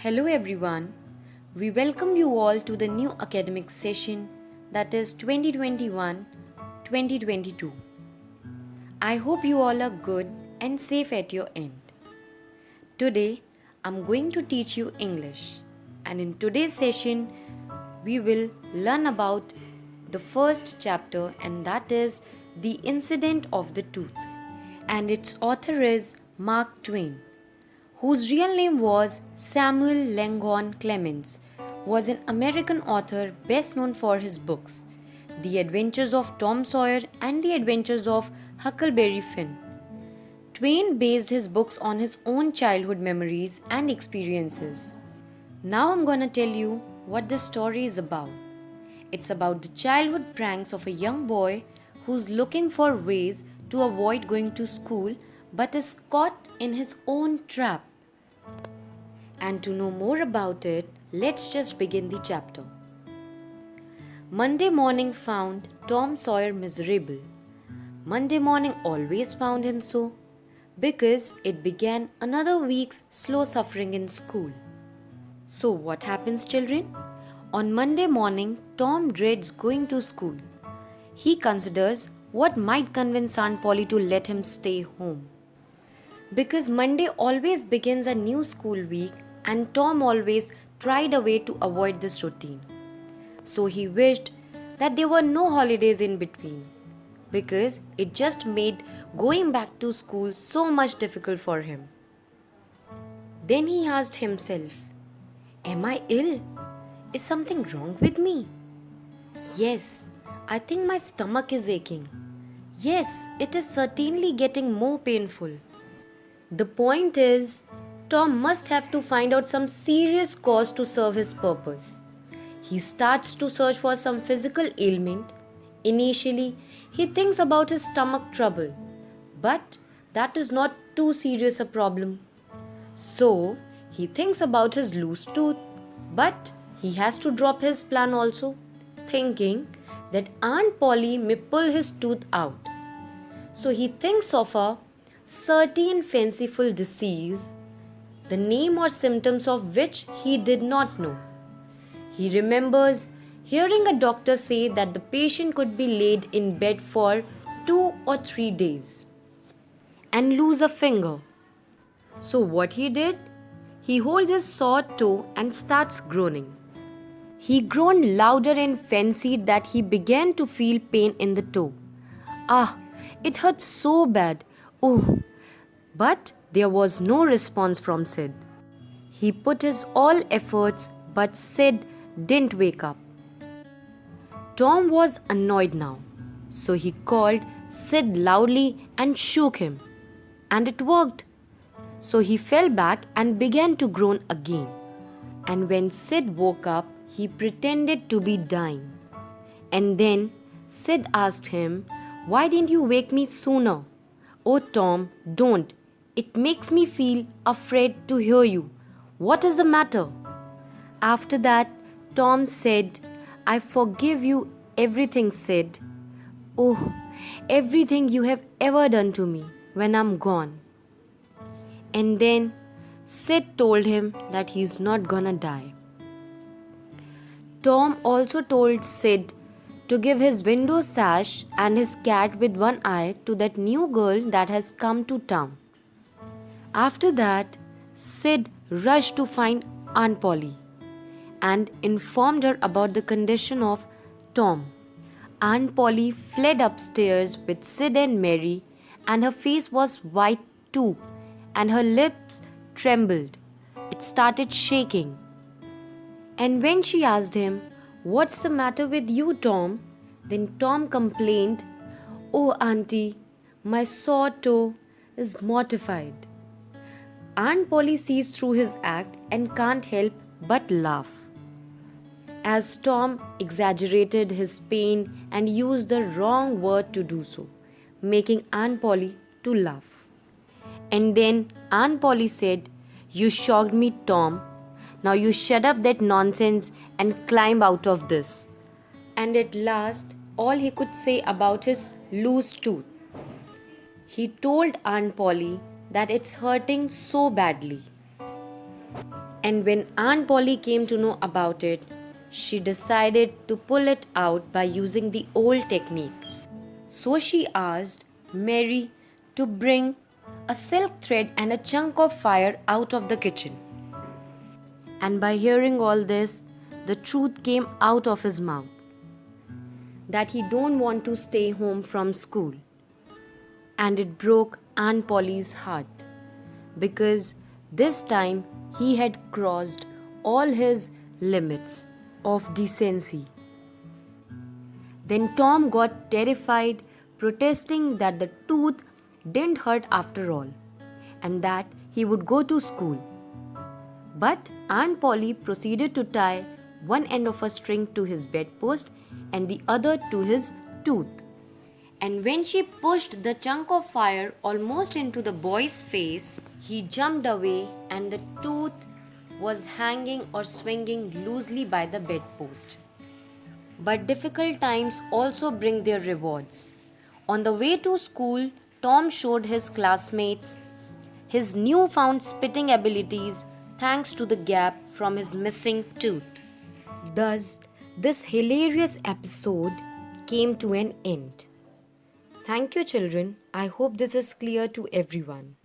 Hello everyone. We welcome you all to the new academic session that is 2021-2022. I hope you all are good and safe at your end. Today I'm going to teach you English, and in today's session we will learn about the first chapter, and that is The Incident of the Tooth, and its author is Mark Twain, whose real name was Samuel Langhorne Clemens, was an American author best known for his books, The Adventures of Tom Sawyer and The Adventures of Huckleberry Finn. Twain based his books on his own childhood memories and experiences. Now I'm gonna tell you what the story is about. It's about the childhood pranks of a young boy who's looking for ways to avoid going to school but is caught in his own trap. And to know more about it, let's just begin the chapter. Monday morning found Tom Sawyer miserable. Monday morning always found him so, because it began another week's slow suffering in school. So what happens, children? On Monday morning, Tom dreads going to school. He considers what might convince Aunt Polly to let him stay home. Because Monday always begins a new school week and Tom always tried a way to avoid this routine. So he wished that there were no holidays in between, because it just made going back to school so much difficult for him. Then he asked himself, "Am I ill? Is something wrong with me? Yes, I think my stomach is aching. Yes, it is certainly getting more painful." The point is, Tom must have to find out some serious cause to serve his purpose. He starts to search for some physical ailment. Initially, he thinks about his stomach trouble, but that is not too serious a problem. So, he thinks about his loose tooth, but he has to drop his plan also, thinking that Aunt Polly may pull his tooth out. So he thinks of a certain fanciful disease, the name or symptoms of which he did not know. He remembers hearing a doctor say that the patient could be laid in bed for 2 or 3 days and lose a finger. So what he did? He holds his sore toe and starts groaning. He groaned louder and fancied that he began to feel pain in the toe. Ah, it hurt so bad. Oh, but there was no response from Sid. He put his all efforts, but Sid didn't wake up. Tom was annoyed now, so he called Sid loudly and shook him. And it worked. So he fell back and began to groan again. And when Sid woke up, he pretended to be dying. And then Sid asked him, "Why didn't you wake me sooner?" "Oh Tom, don't. It makes me feel afraid to hear you. What is the matter?" After that, Tom said, "I forgive you everything, Sid. Oh, everything you have ever done to me when I'm gone." And then Sid told him that he's not gonna die. Tom also told Sid to give his window sash and his cat with one eye to that new girl that has come to town. After that, Sid rushed to find Aunt Polly and informed her about the condition of Tom. Aunt Polly fled upstairs with Sid and Mary, and her face was white too, and her lips trembled. It started shaking. And when she asked him, "What's the matter with you, Tom?" then Tom complained, "Oh, Auntie, my sore toe is mortified." Aunt Polly sees through his act and can't help but laugh, as Tom exaggerated his pain and used the wrong word to do so, making Aunt Polly to laugh. And then Aunt Polly said, "You shocked me, Tom. Now you shut up that nonsense and climb out of this." And at last, all he could say about his loose tooth. He told Aunt Polly that it's hurting so badly. And when Aunt Polly came to know about it, she decided to pull it out by using the old technique. So she asked Mary to bring a silk thread and a chunk of fire out of the kitchen. And by hearing all this, the truth came out of his mouth that he don't want to stay home from school. And it broke Aunt Polly's heart because this time he had crossed all his limits of decency. Then Tom got terrified, protesting that the tooth didn't hurt after all and that he would go to school. But Aunt Polly proceeded to tie one end of a string to his bedpost and the other to his tooth. And when she pushed the chunk of fire almost into the boy's face, he jumped away and the tooth was hanging or swinging loosely by the bedpost. But difficult times also bring their rewards. On the way to school, Tom showed his classmates his newfound spitting abilities thanks to the gap from his missing tooth. Thus, this hilarious episode came to an end. Thank you, children. I hope this is clear to everyone.